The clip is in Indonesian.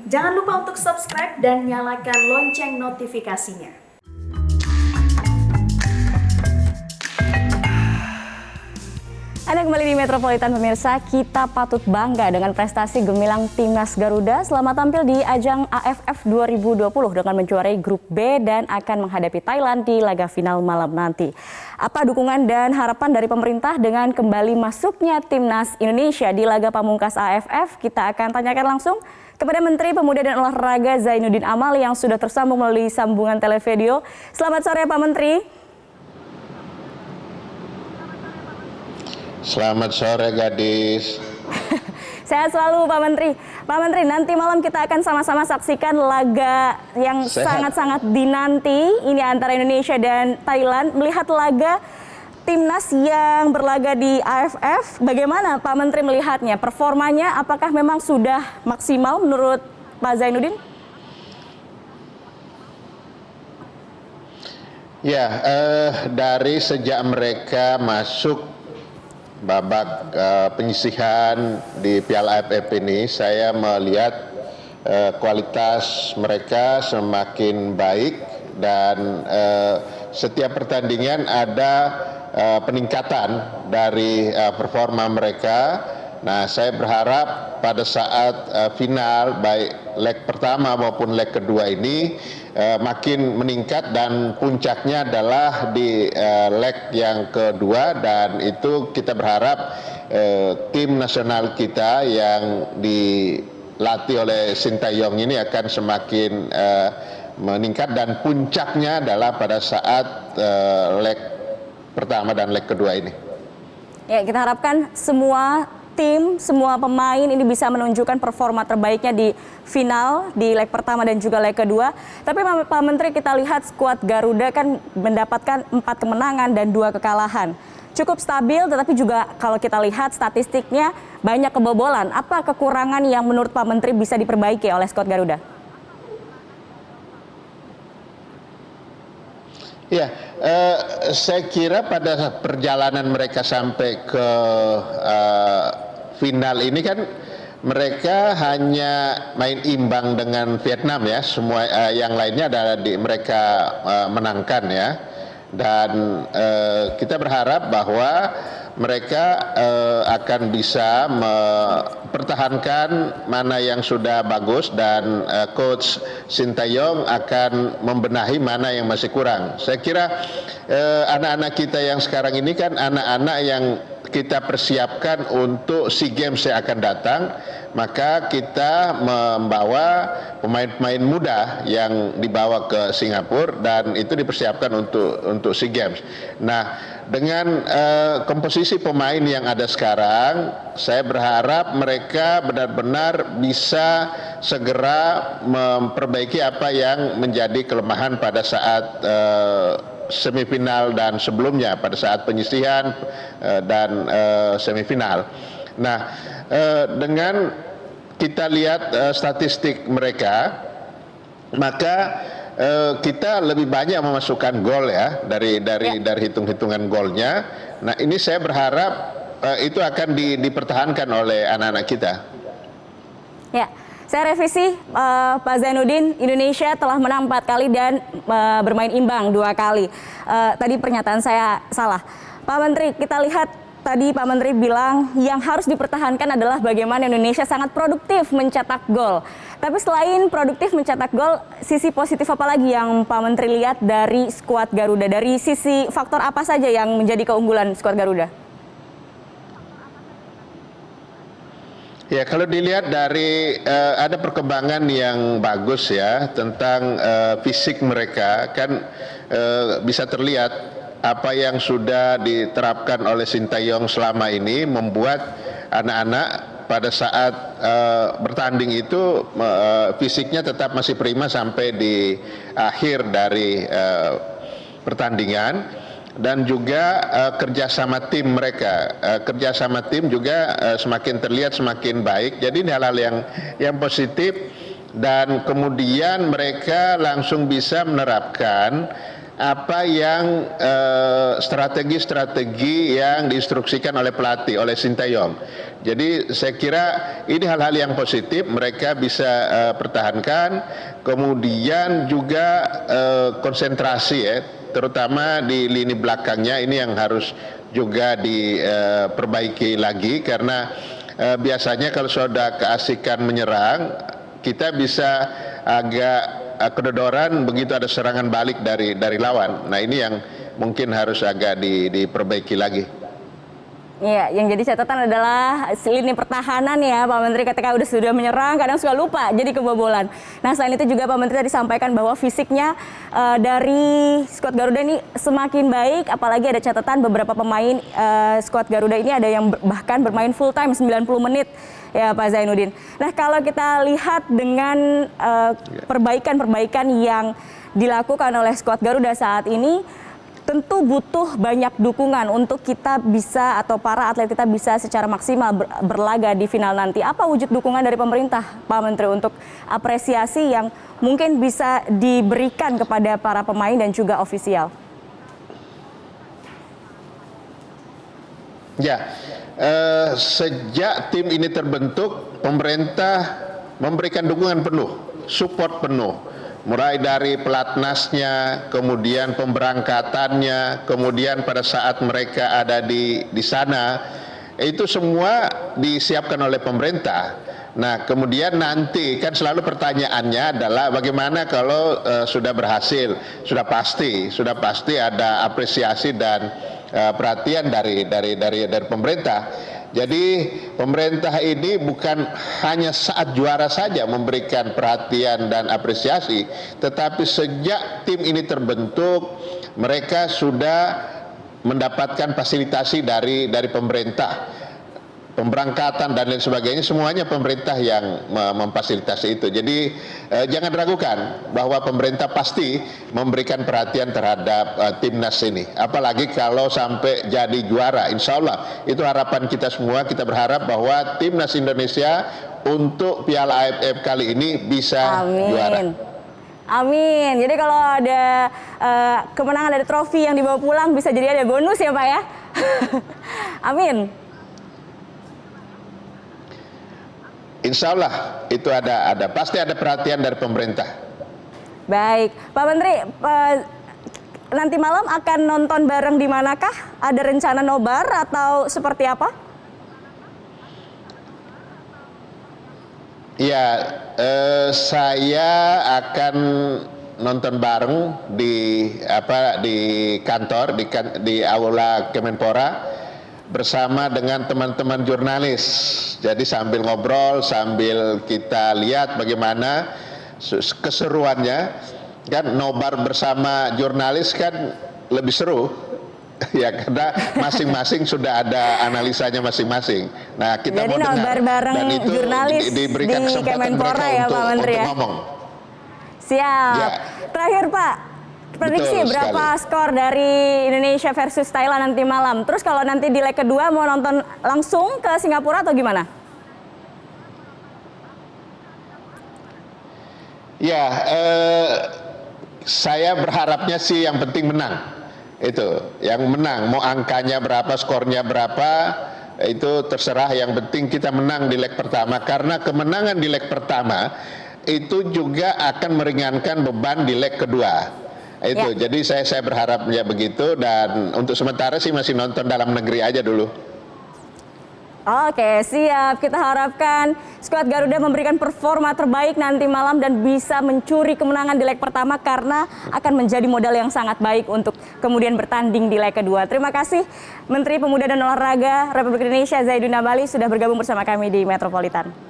Jangan lupa untuk subscribe dan nyalakan lonceng notifikasinya. Anda kembali di Metropolitan pemirsa, kita patut bangga dengan prestasi gemilang Timnas Garuda selama tampil di ajang AFF 2020 dengan menjuarai grup B dan akan menghadapi Thailand di laga final malam nanti. Apa dukungan dan harapan dari pemerintah dengan kembali masuknya Timnas Indonesia di laga pamungkas AFF? Kita akan tanyakan langsung kepada Menteri Pemuda dan Olahraga Zainuddin Amal yang sudah tersambung melalui sambungan televideo. Selamat sore Pak Menteri. Selamat sore gadis. Sehat selalu Pak Menteri. Pak Menteri, nanti malam kita akan sama-sama saksikan laga yang sangat-sangat dinanti. Ini antara Indonesia dan Thailand. Melihat laga Timnas yang berlaga di AFF, bagaimana Pak Menteri melihatnya? Performanya apakah memang sudah maksimal menurut Pak Zainuddin? Ya, dari sejak mereka masuk babak penyisihan di Piala AFF ini, saya melihat kualitas mereka semakin baik dan setiap pertandingan ada peningkatan dari performa mereka. Nah, saya berharap pada saat final baik leg pertama maupun leg kedua ini makin meningkat dan puncaknya adalah di leg yang kedua, dan itu kita berharap tim nasional kita yang dilatih oleh Sintayong ini akan semakin meningkat dan puncaknya adalah pada saat leg pertama dan leg kedua ini. Ya, kita harapkan semua tim, semua pemain ini bisa menunjukkan performa terbaiknya di final, di leg pertama dan juga leg kedua. Tapi Pak Menteri, kita lihat skuad Garuda kan mendapatkan 4 kemenangan dan 2 kekalahan. Cukup stabil, tetapi juga kalau kita lihat statistiknya banyak kebobolan. Apa kekurangan yang menurut Pak Menteri bisa diperbaiki oleh skuad Garuda? Ya, saya kira pada perjalanan mereka sampai ke final ini kan mereka hanya main imbang dengan Vietnam ya, semua yang lainnya adalah mereka menangkan ya, dan kita berharap bahwa mereka akan bisa mempertahankan mana yang sudah bagus dan Coach Sintayong akan membenahi mana yang masih kurang. Saya kira anak-anak kita yang sekarang ini kan anak-anak yang kita persiapkan untuk SEA Games yang akan datang, maka kita membawa pemain-pemain muda yang dibawa ke Singapura dan itu dipersiapkan untuk SEA Games. Nah, dengan komposisi pemain yang ada sekarang, saya berharap mereka benar-benar bisa segera memperbaiki apa yang menjadi kelemahan pada saat semifinal dan sebelumnya, pada saat penyisihan dan semifinal. Nah, dengan kita lihat statistik mereka, maka kita lebih banyak memasukkan gol ya dari hitung-hitungan golnya. Nah, ini saya berharap itu akan dipertahankan oleh anak-anak kita. Ya. Saya revisi, Pak Zainuddin, Indonesia telah menang 4 kali dan bermain imbang 2 kali. Tadi pernyataan saya salah. Pak Menteri, kita lihat tadi Pak Menteri bilang yang harus dipertahankan adalah bagaimana Indonesia sangat produktif mencetak gol. Tapi selain produktif mencetak gol, sisi positif apa lagi yang Pak Menteri lihat dari skuad Garuda? Dari sisi faktor apa saja yang menjadi keunggulan skuad Garuda? Ya, kalau dilihat dari ada perkembangan yang bagus ya tentang fisik mereka, kan bisa terlihat apa yang sudah diterapkan oleh Sintayong selama ini membuat anak-anak pada saat bertanding itu fisiknya tetap masih prima sampai di akhir dari pertandingan. Dan juga kerjasama tim mereka, kerjasama tim juga semakin terlihat semakin baik. Jadi ini hal-hal yang positif, dan kemudian mereka langsung bisa menerapkan apa yang strategi-strategi yang diinstruksikan oleh pelatih, oleh Sintayong. Jadi saya kira ini hal-hal yang positif mereka bisa pertahankan, kemudian juga konsentrasi ya, terutama di lini belakangnya ini yang harus juga diperbaiki lagi karena biasanya kalau sudah keasikan menyerang kita bisa agak kedodoran begitu ada serangan balik dari lawan. Nah ini yang mungkin harus agak diperbaiki lagi. Iya, yang jadi catatan adalah lini pertahanan ya Pak Menteri, ketika sudah menyerang kadang suka lupa jadi kebobolan. Nah selain itu juga Pak Menteri tadi sampaikan bahwa fisiknya dari skuad Garuda ini semakin baik, apalagi ada catatan beberapa pemain skuad Garuda ini ada yang bahkan bermain full time 90 menit. Ya Pak Zainuddin. Nah kalau kita lihat dengan perbaikan-perbaikan yang dilakukan oleh skuad Garuda saat ini, tentu butuh banyak dukungan untuk kita bisa atau para atlet kita bisa secara maksimal berlaga di final nanti. Apa wujud dukungan dari pemerintah Pak Menteri untuk apresiasi yang mungkin bisa diberikan kepada para pemain dan juga ofisial? Ya, sejak tim ini terbentuk, pemerintah memberikan dukungan penuh, support penuh, mulai dari pelatnasnya, kemudian pemberangkatannya, kemudian pada saat mereka ada di sana, itu semua disiapkan oleh pemerintah. Nah, kemudian nanti kan selalu pertanyaannya adalah bagaimana kalau sudah berhasil, sudah pasti ada apresiasi dan perhatian dari pemerintah. Jadi pemerintah ini bukan hanya saat juara saja memberikan perhatian dan apresiasi, tetapi sejak tim ini terbentuk mereka sudah mendapatkan fasilitasi dari pemerintah. Pemberangkatan dan lain sebagainya semuanya pemerintah yang memfasilitasi itu. Jadi jangan ragukan bahwa pemerintah pasti memberikan perhatian terhadap timnas ini. Apalagi kalau sampai jadi juara, insya Allah itu harapan kita semua. Kita berharap bahwa timnas Indonesia untuk Piala AFF kali ini bisa juara. Amin. Jadi kalau ada kemenangan, ada trofi yang dibawa pulang bisa jadi ada bonus ya Pak ya. Amin. Insya Allah itu pasti ada perhatian dari pemerintah. Baik, Pak Menteri, nanti malam akan nonton bareng di manakah? Ada rencana nobar atau seperti apa? Ya, saya akan nonton bareng di kantor di aula Kemenpora bersama dengan teman-teman jurnalis. Jadi sambil ngobrol, sambil kita lihat bagaimana keseruannya. Kan nobar bersama jurnalis kan lebih seru. Ya karena masing-masing sudah ada analisanya masing-masing. Nah, kita jadi mau dengar nobar bareng dan itu jurnalis diberikan di Kemenpora ya Pak Menteri ya. Ngomong. Siap. Ya. Terakhir Pak, prediksi berapa skor dari Indonesia versus Thailand nanti malam? Terus kalau nanti di leg kedua mau nonton langsung ke Singapura atau gimana? Ya, saya berharapnya sih yang penting menang. Itu, yang menang. Mau angkanya berapa, skornya berapa, itu terserah. Yang penting kita menang di leg pertama. Karena kemenangan di leg pertama itu juga akan meringankan beban di leg kedua. Itu, ya. Jadi saya berharapnya begitu, dan untuk sementara sih masih nonton dalam negeri aja dulu. Oke, siap. Kita harapkan skuad Garuda memberikan performa terbaik nanti malam dan bisa mencuri kemenangan di leg pertama karena akan menjadi modal yang sangat baik untuk kemudian bertanding di leg kedua. Terima kasih Menteri Pemuda dan Olahraga Republik Indonesia Zainuddin Amali sudah bergabung bersama kami di Metropolitan.